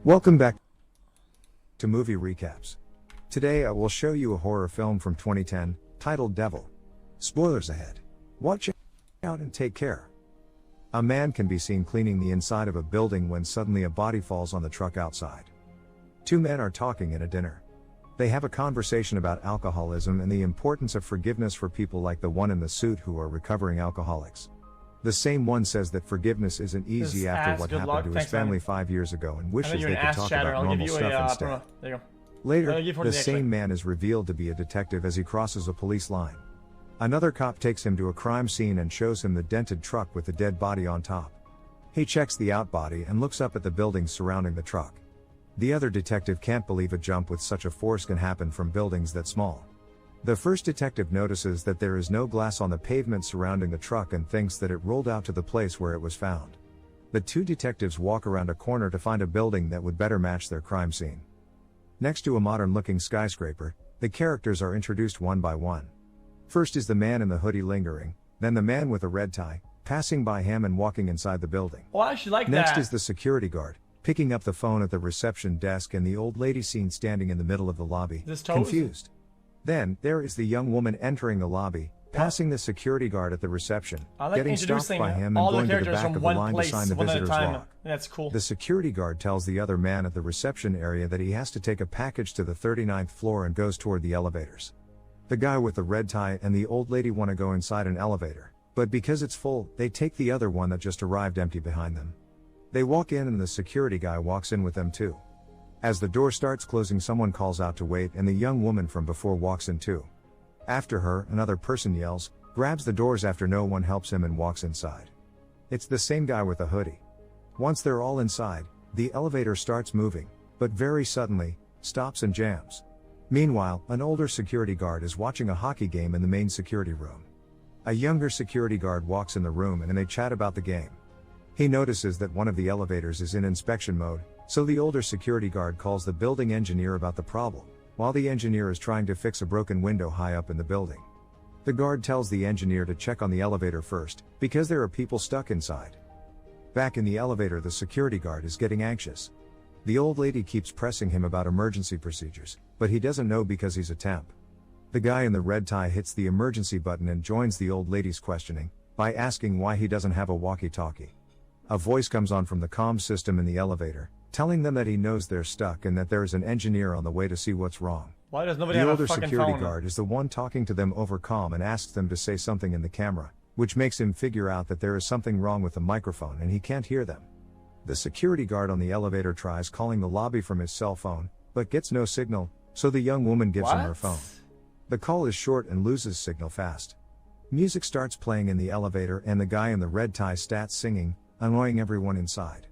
Welcome back to Movie Recaps. Today I will show you a horror film from 2010, titled Devil. Spoilers ahead. Watch out and take care. A man can be seen cleaning the inside of a building when suddenly a body falls on the truck outside. Two men are talking at a dinner. They have a conversation about alcoholism and the importance of forgiveness for people like the one in the suit who are recovering alcoholics. The same one says that forgiveness isn't easy after what happened to his family 5 years ago and wishes they could talk about normal stuff instead. There you go. Later, the same man is revealed to be a detective as he crosses a police line. Another cop takes him to a crime scene and shows him the dented truck with the dead body on top. He checks the out body and looks up at the buildings surrounding the truck. The other detective can't believe a jump with such a force can happen from buildings that small. The first detective notices that there is no glass on the pavement surrounding the truck and thinks that it rolled out to the place where it was found. The two detectives walk around a corner to find a building that would better match their crime scene. Next to a modern-looking skyscraper, the characters are introduced one by one. First is the man in the hoodie lingering, then the man with a red tie, passing by him and walking inside the building. Oh, I actually like that. Next is the security guard, picking up the phone at the reception desk and the old lady seen standing in the middle of the lobby, confused. Then, there is the young woman entering the lobby, passing the security guard at the reception, getting stopped by him and going to the back of the line to sign the visitor's log. That's cool. The security guard tells the other man at the reception area that he has to take a package to the 39th floor and goes toward the elevators. The guy with the red tie and the old lady want to go inside an elevator, but because it's full, they take the other one that just arrived empty behind them. They walk in and the security guy walks in with them too. As the door starts closing, someone calls out to wait and the young woman from before walks in too. After her, another person yells, grabs the doors after no one helps him and walks inside. It's the same guy with the hoodie. Once they're all inside, the elevator starts moving, but very suddenly, stops and jams. Meanwhile, an older security guard is watching a hockey game in the main security room. A younger security guard walks in the room and they chat about the game. He notices that one of the elevators is in inspection mode, so the older security guard calls the building engineer about the problem, while the engineer is trying to fix a broken window high up in the building. The guard tells the engineer to check on the elevator first, because there are people stuck inside. Back in the elevator, the security guard is getting anxious. The old lady keeps pressing him about emergency procedures, but he doesn't know because he's a temp. The guy in the red tie hits the emergency button and joins the old lady's questioning, by asking why he doesn't have a walkie-talkie. A voice comes on from the comm system in the elevator, telling them that he knows they're stuck and that there is an engineer on the way to see what's wrong. Why does nobody have a fucking phone? The older security guard is the one talking to them over comm and asks them to say something in the camera, which makes him figure out that there is something wrong with the microphone and he can't hear them. The security guard on the elevator tries calling the lobby from his cell phone, but gets no signal, so the young woman gives him her phone. The call is short and loses signal fast. Music starts playing in the elevator and the guy in the red tie starts singing, annoying everyone inside.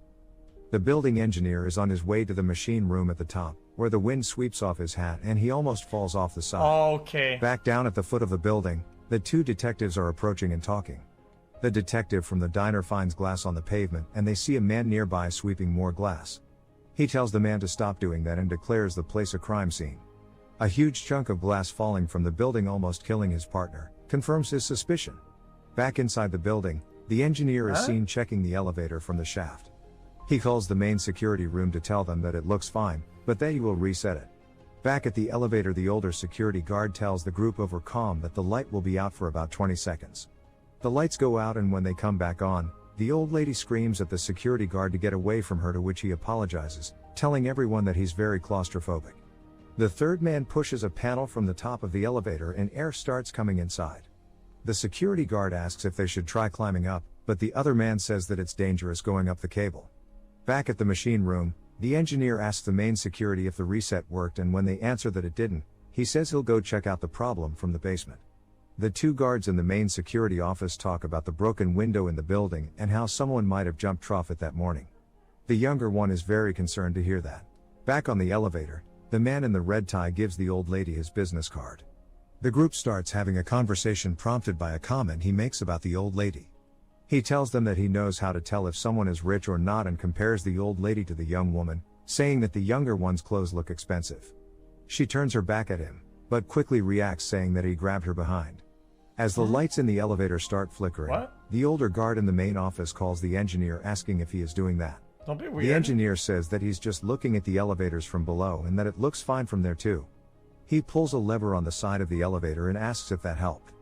The building engineer is on his way to the machine room at the top, where the wind sweeps off his hat and he almost falls off the side. Okay. Back down at the foot of the building, the two detectives are approaching and talking. The detective from the diner finds glass on the pavement and they see a man nearby sweeping more glass. He tells the man to stop doing that and declares the place a crime scene. A huge chunk of glass falling from the building, almost killing his partner, confirms his suspicion. Back inside the building, the engineer is seen checking the elevator from the shaft. He calls the main security room to tell them that it looks fine, but that he will reset it. Back at the elevator, the older security guard tells the group over comm that the light will be out for about 20 seconds. The lights go out and when they come back on, the old lady screams at the security guard to get away from her, to which he apologizes, telling everyone that he's very claustrophobic. The third man pushes a panel from the top of the elevator and air starts coming inside. The security guard asks if they should try climbing up, but the other man says that it's dangerous going up the cable. Back at the machine room, the engineer asks the main security if the reset worked, and when they answer that it didn't, he says he'll go check out the problem from the basement. The two guards in the main security office talk about the broken window in the building and how someone might have jumped off it that morning. The younger one is very concerned to hear that. Back on the elevator, the man in the red tie gives the old lady his business card. The group starts having a conversation prompted by a comment he makes about the old lady. He tells them that he knows how to tell if someone is rich or not and compares the old lady to the young woman, saying that the younger one's clothes look expensive. She turns her back at him, but quickly reacts, saying that he grabbed her behind. As the lights in the elevator start flickering, the older guard in the main office calls the engineer asking if he is doing that. Don't be weird. The engineer says that he's just looking at the elevators from below and that it looks fine from there too. He pulls a lever on the side of the elevator and asks if that helped.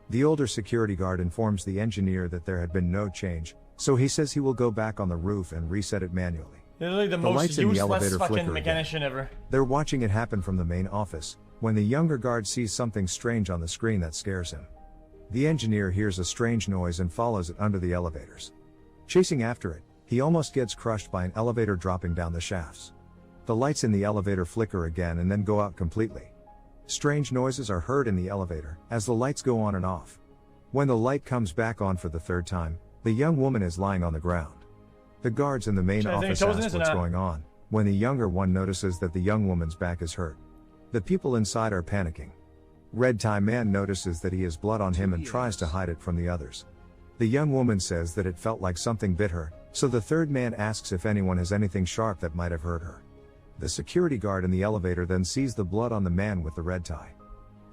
The older security guard informs the engineer that there had been no change, so he says he will go back on the roof and reset it manually. Literally the most lights in the useless elevator fucking flicker mechanician ever. They're watching it happen from the main office, when the younger guard sees something strange on the screen that scares him. The engineer hears a strange noise and follows it under the elevators. Chasing after it, he almost gets crushed by an elevator dropping down the shafts. The lights in the elevator flicker again and then go out completely. Strange noises are heard in the elevator, as the lights go on and off. When the light comes back on for the third time, the young woman is lying on the ground. The guards in the main office ask what's going on, when the younger one notices that the young woman's back is hurt. The people inside are panicking. Red tie man notices that he has blood on him and tries to hide it from the others. The young woman says that it felt like something bit her, so the third man asks if anyone has anything sharp that might have hurt her. The security guard in the elevator then sees the blood on the man with the red tie.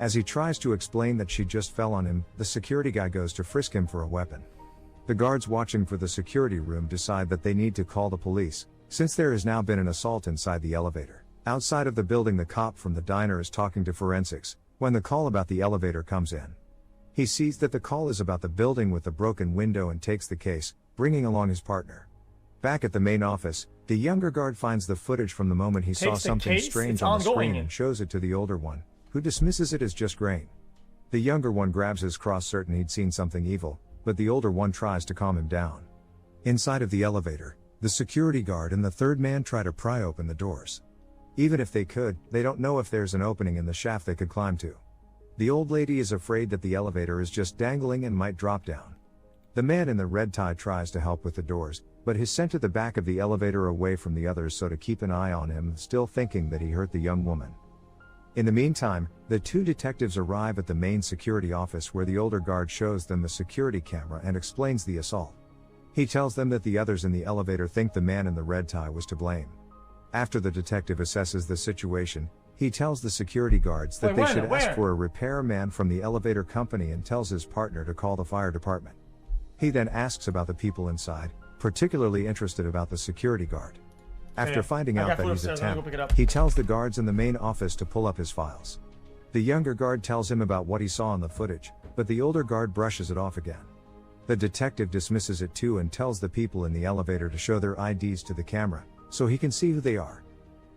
As he tries to explain that she just fell on him, the security guy goes to frisk him for a weapon. The guards watching for the security room decide that they need to call the police, since there has now been an assault inside the elevator. Outside of the building, the cop from the diner is talking to forensics, when the call about the elevator comes in. He sees that the call is about the building with the broken window and takes the case, bringing along his partner. Back at the main office, the younger guard finds the footage from the moment he saw something strange on the screen and shows it to the older one, who dismisses it as just grain. The younger one grabs his cross, certain he'd seen something evil, but the older one tries to calm him down. Inside of the elevator, the security guard and the third man try to pry open the doors. Even if they could, they don't know if there's an opening in the shaft they could climb to. The old lady is afraid that the elevator is just dangling and might drop down. The man in the red tie tries to help with the doors, but is sent to the back of the elevator away from the others so to keep an eye on him, still thinking that he hurt the young woman. In the meantime, the two detectives arrive at the main security office where the older guard shows them the security camera and explains the assault. He tells them that the others in the elevator think the man in the red tie was to blame. After the detective assesses the situation, he tells the security guards that they should ask for a repairman from the elevator company and tells his partner to call the fire department. He then asks about the people inside, particularly interested about the security guard. After finding out that he's a temp, he tells the guards in the main office to pull up his files. The younger guard tells him about what he saw in the footage, but the older guard brushes it off again. The detective dismisses it too and tells the people in the elevator to show their IDs to the camera, so he can see who they are.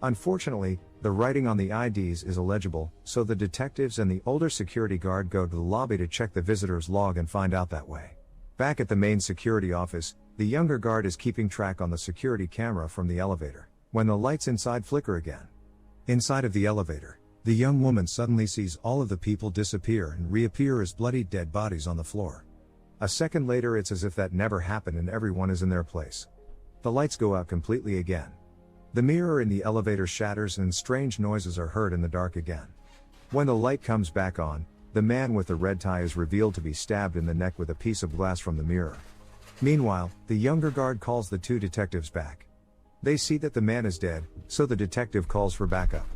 Unfortunately, the writing on the IDs is illegible, so the detectives and the older security guard go to the lobby to check the visitor's log and find out that way. Back at the main security office, the younger guard is keeping track on the security camera from the elevator, when the lights inside flicker again. Inside of the elevator, the young woman suddenly sees all of the people disappear and reappear as bloody dead bodies on the floor. A second later, it's as if that never happened and everyone is in their place. The lights go out completely again. The mirror in the elevator shatters and strange noises are heard in the dark again. When the light comes back on, the man with the red tie is revealed to be stabbed in the neck with a piece of glass from the mirror. Meanwhile, the younger guard calls the two detectives back. They see that the man is dead, so the detective calls for backup.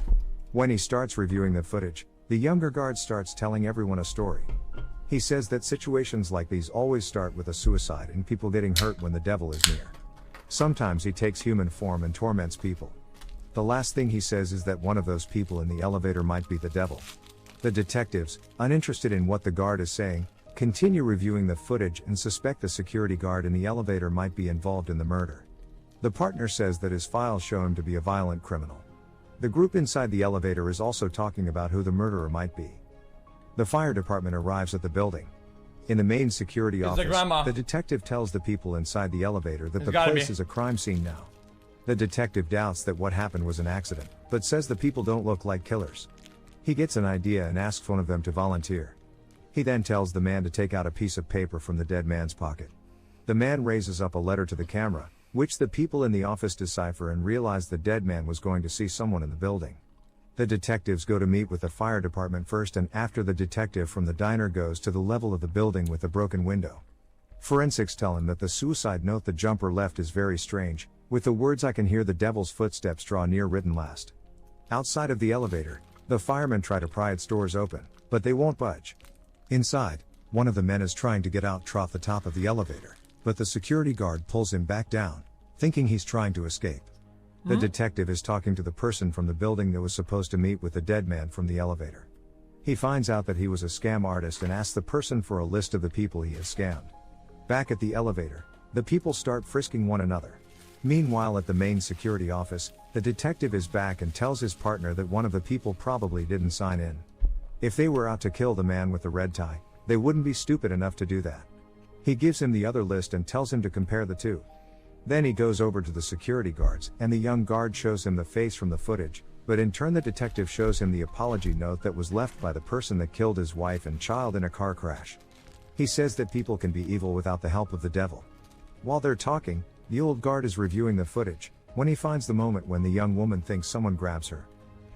When he starts reviewing the footage, the younger guard starts telling everyone a story. He says that situations like these always start with a suicide and people getting hurt when the devil is near. Sometimes he takes human form and torments people. The last thing he says is that one of those people in the elevator might be the devil. The detectives, uninterested in what the guard is saying, continue reviewing the footage and suspect the security guard in the elevator might be involved in the murder. The partner says that his files show him to be a violent criminal. The group inside the elevator is also talking about who the murderer might be. The fire department arrives at the building. In the main security office, the detective tells the people inside the elevator that the place is a crime scene now. The detective doubts that what happened was an accident, but says the people don't look like killers. He gets an idea and asks one of them to volunteer. He then tells the man to take out a piece of paper from the dead man's pocket. The man raises up a letter to the camera, which the people in the office decipher and realize the dead man was going to see someone in the building. The detectives go to meet with the fire department first, and after the detective from the diner goes to the level of the building with the broken window. Forensics tell him that the suicide note the jumper left is very strange, with the words "I can hear the devil's footsteps draw near" written last. Outside of the elevator, the firemen try to pry its doors open, but they won't budge. Inside, one of the men is trying to get out the top of the elevator, but the security guard pulls him back down. thinking he's trying to escape. The detective is talking to the person from the building that was supposed to meet with the dead man from the elevator. He finds out that he was a scam artist and asks the person for a list of the people he has scammed. Back at the elevator, the people start frisking one another. Meanwhile, at the main security office, the detective is back and tells his partner that one of the people probably didn't sign in. If they were out to kill the man with the red tie, they wouldn't be stupid enough to do that. He gives him the other list and tells him to compare the two. Then he goes over to the security guards, and the young guard shows him the face from the footage, but in turn the detective shows him the apology note that was left by the person that killed his wife and child in a car crash. He says that people can be evil without the help of the devil. While they're talking, the old guard is reviewing the footage, when he finds the moment when the young woman thinks someone grabs her.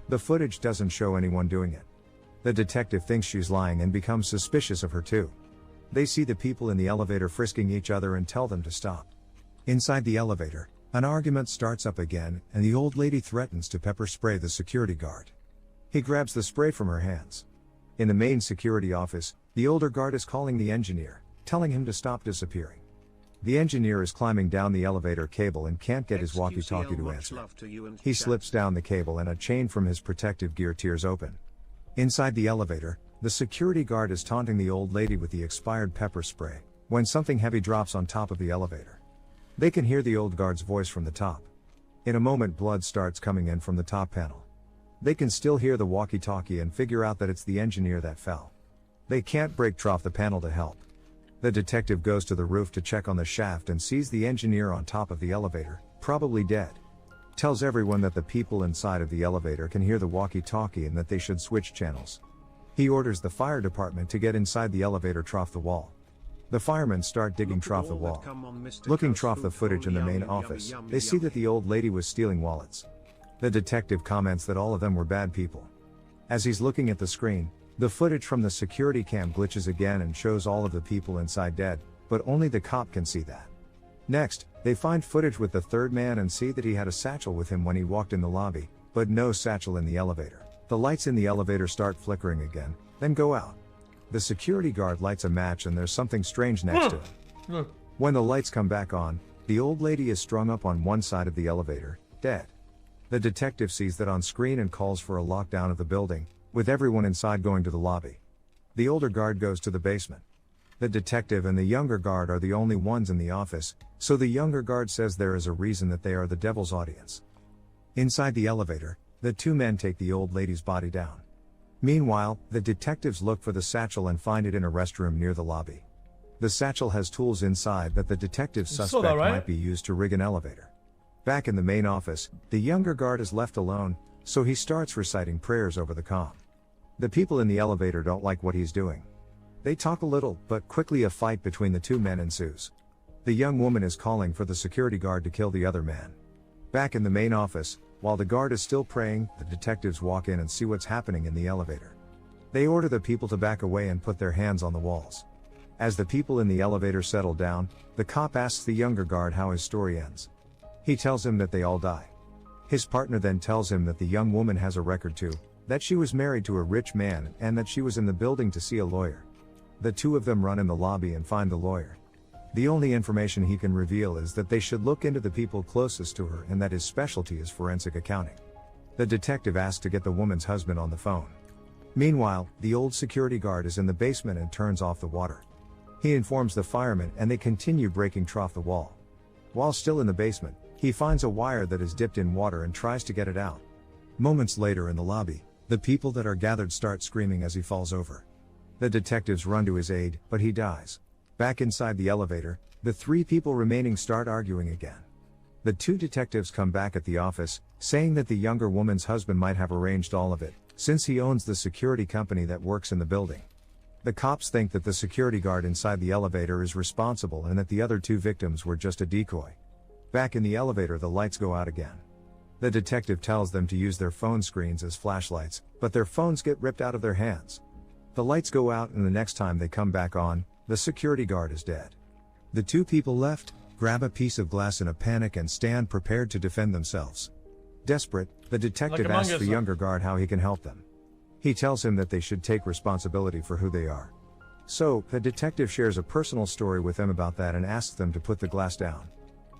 The footage doesn't show anyone doing it. The detective thinks she's lying and becomes suspicious of her too. They see the people in the elevator frisking each other and tell them to stop. Inside the elevator, an argument starts up again, and the old lady threatens to pepper spray the security guard. He grabs the spray from her hands. In the main security office, the older guard is calling the engineer, telling him to stop disappearing. The engineer is climbing down the elevator cable and can't get his walkie-talkie to answer. He slips down the cable and a chain from his protective gear tears open. Inside the elevator, the security guard is taunting the old lady with the expired pepper spray, when something heavy drops on top of the elevator. They can hear the old guard's voice from the top. In a moment, blood starts coming in from the top panel. They can still hear the walkie-talkie and figure out that it's the engineer that fell. They can't break off the panel to help. The detective goes to the roof to check on the shaft and sees the engineer on top of the elevator, probably dead. Tells everyone that the people inside of the elevator can hear the walkie-talkie and that they should switch channels. He orders the fire department to get inside the elevator, trough the wall. The firemen start digging trough the wall. Looking trough the footage in the main office, they see that the old lady was stealing wallets. The detective comments that all of them were bad people. As he's looking at the screen, the footage from the security cam glitches again and shows all of the people inside dead, but only the cop can see that. Next, they find footage with the third man and see that he had a satchel with him when he walked in the lobby, but no satchel in the elevator. The lights in the elevator start flickering again, then go out. The security guard lights a match and there's something strange next to it. When the lights come back on, the old lady is strung up on one side of the elevator, dead. The detective sees that on screen and calls for a lockdown of the building, with everyone inside going to the lobby. The older guard goes to the basement. The detective and the younger guard are the only ones in the office, so the younger guard says there is a reason that they are the devil's audience. Inside the elevator, the two men take the old lady's body down. Meanwhile, the detectives look for the satchel and find it in a restroom near the lobby. The satchel has tools inside that the detectives suspect might be used to rig an elevator. Back in the main office, the younger guard is left alone, so he starts reciting prayers over the comm. The people in the elevator don't like what he's doing. They talk a little, but quickly a fight between the two men ensues. The young woman is calling for the security guard to kill the other man. Back in the main office, while the guard is still praying, the detectives walk in and see what's happening in the elevator. They order the people to back away and put their hands on the walls. As the people in the elevator settle down, the cop asks the younger guard how his story ends. He tells him that they all die. His partner then tells him that the young woman has a record too, that she was married to a rich man and that she was in the building to see a lawyer. The two of them run in the lobby and find the lawyer. The only information he can reveal is that they should look into the people closest to her and that his specialty is forensic accounting. The detective asks to get the woman's husband on the phone. Meanwhile, the old security guard is in the basement and turns off the water. He informs the firemen and they continue breaking trough the wall. While still in the basement, he finds a wire that is dipped in water and tries to get it out. Moments later in the lobby, the people that are gathered start screaming as he falls over. The detectives run to his aid, but he dies. Back inside the elevator, the three people remaining start arguing again. The two detectives come back at the office, saying that the younger woman's husband might have arranged all of it, since he owns the security company that works in the building. The cops think that the security guard inside the elevator is responsible and that the other two victims were just a decoy. Back in the elevator, the lights go out again. The detective tells them to use their phone screens as flashlights, but their phones get ripped out of their hands. The lights go out and the next time they come back on, the security guard is dead. The two people left grab a piece of glass in a panic and stand prepared to defend themselves. Desperate, the detective asks the younger guard how he can help them. He tells him that they should take responsibility for who they are. So, the detective shares a personal story with them about that and asks them to put the glass down.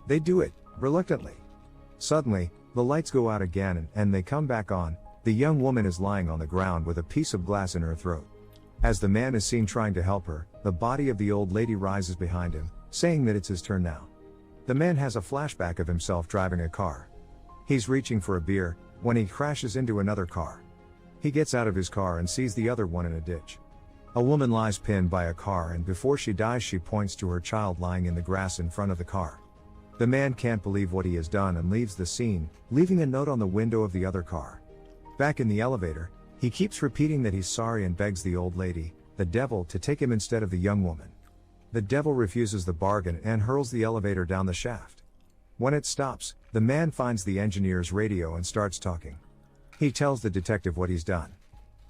They do it, reluctantly. Suddenly, the lights go out again and they come back on. The young woman is lying on the ground with a piece of glass in her throat. As the man is seen trying to help her, the body of the old lady rises behind him, saying that it's his turn now. The man has a flashback of himself driving a car. He's reaching for a beer, when he crashes into another car. He gets out of his car and sees the other one in a ditch. A woman lies pinned by a car, and before she dies she points to her child lying in the grass in front of the car. The man can't believe what he has done and leaves the scene, leaving a note on the window of the other car. Back in the elevator, he keeps repeating that he's sorry and begs the old lady, the devil, to take him instead of the young woman. The devil refuses the bargain and hurls the elevator down the shaft. When it stops, the man finds the engineer's radio and starts talking. He tells the detective what he's done.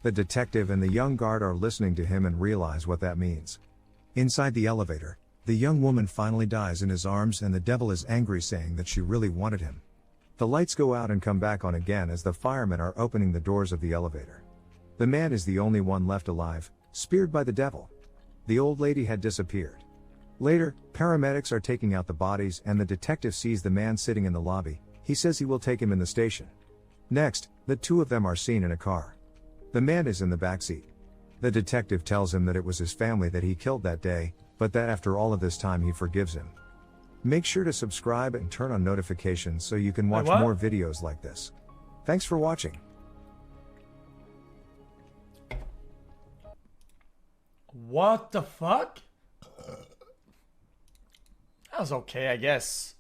The detective and the young guard are listening to him and realize what that means. Inside the elevator, the young woman finally dies in his arms and the devil is angry, saying that she really wanted him. The lights go out and come back on again as the firemen are opening the doors of the elevator. The man is the only one left alive, speared by the devil. The old lady had disappeared. Later, paramedics are taking out the bodies and the detective sees the man sitting in the lobby. He says he will take him in the station. Next, the two of them are seen in a car. The man is in the back seat. The detective tells him that it was his family that he killed that day, but that after all of this time he forgives him. Make sure to subscribe and turn on notifications so you can watch more videos like this. Thanks for watching. What the fuck? That was okay, I guess.